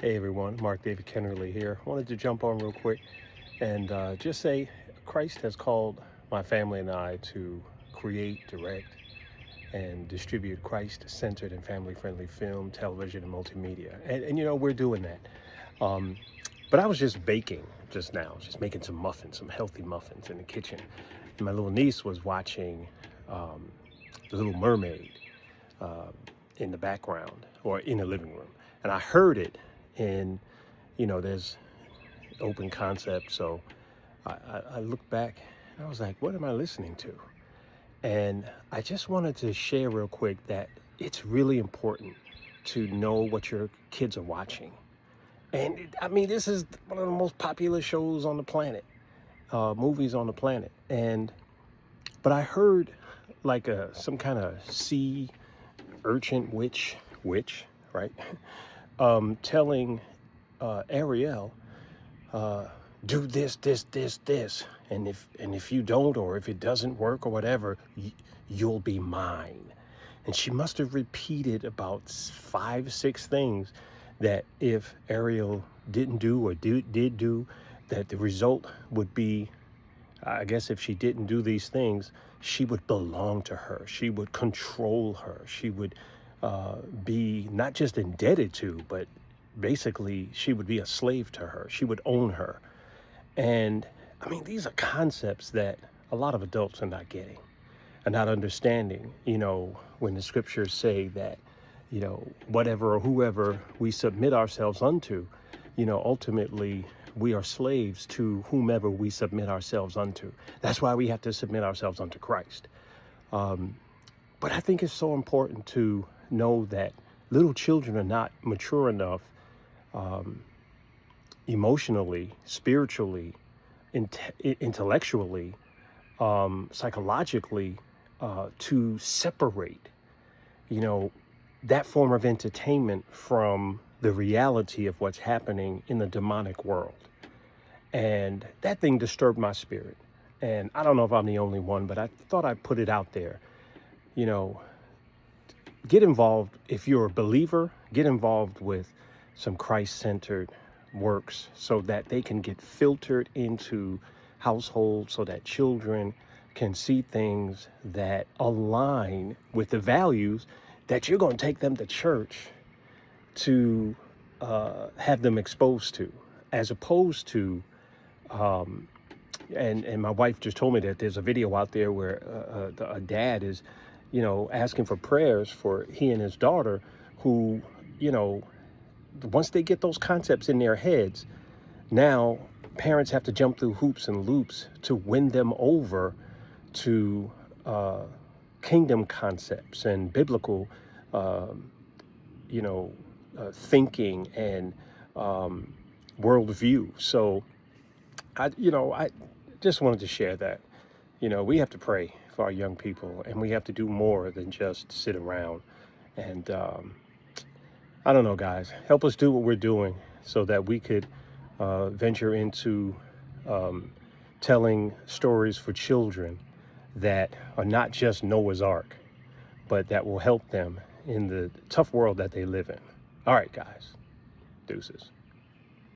Hey everyone, Mark David Kennerly here. Wanted to jump on real quick and just say Christ has called my family and I to create, direct, and distribute Christ-centered and family-friendly film, television, and multimedia. And we're doing that. Um, but I was just baking just now, just making some muffins, some healthy muffins in the kitchen. And my little niece was watching um, The Little Mermaid uh, in the background or in the living room. And I heard it, and there's open concept. So I looked back and I was like, what am I listening to? And I just wanted to share real quick that it's really important to know what your kids are watching. And this is one of the most popular shows on the planet, movies on the planet. But I heard like some kind of sea urchin witch, right? Telling Ariel, do this, and if you don't, or if it doesn't work or whatever, you'll be mine. And she must have repeated about 5-6 things that if Ariel didn't do or did do, that the result would be, I guess if she didn't do these things, she would belong to her. She would control her. She would be not just indebted to, but basically she would be a slave to her. She would own her. And these are concepts that a lot of adults are not getting and not understanding, when the scriptures say that, whatever or whoever we submit ourselves unto, ultimately we are slaves to whomever we submit ourselves unto. That's why we have to submit ourselves unto Christ. But I think it's so important to know that little children are not mature enough emotionally, spiritually, intellectually, psychologically, to separate, that form of entertainment from the reality of what's happening in the demonic world. And that thing disturbed my spirit. And I don't know if I'm the only one, but I thought I'd put it out there. Get involved. If you're a believer, get involved with some Christ-centered works so that they can get filtered into households, so that children can see things that align with the values that you're going to take them to church to have them exposed to, as opposed to, and my wife just told me that there's a video out there where a dad is, asking for prayers for he and his daughter who, once they get those concepts in their heads, now parents have to jump through hoops and loops to win them over to kingdom concepts and biblical, thinking and worldview. So I just wanted to share that. We have to pray for our young people, and we have to do more than just sit around. And I don't know, guys, help us do what we're doing so that we could venture into telling stories for children that are not just Noah's Ark, but that will help them in the tough world that they live in. All right, guys, deuces.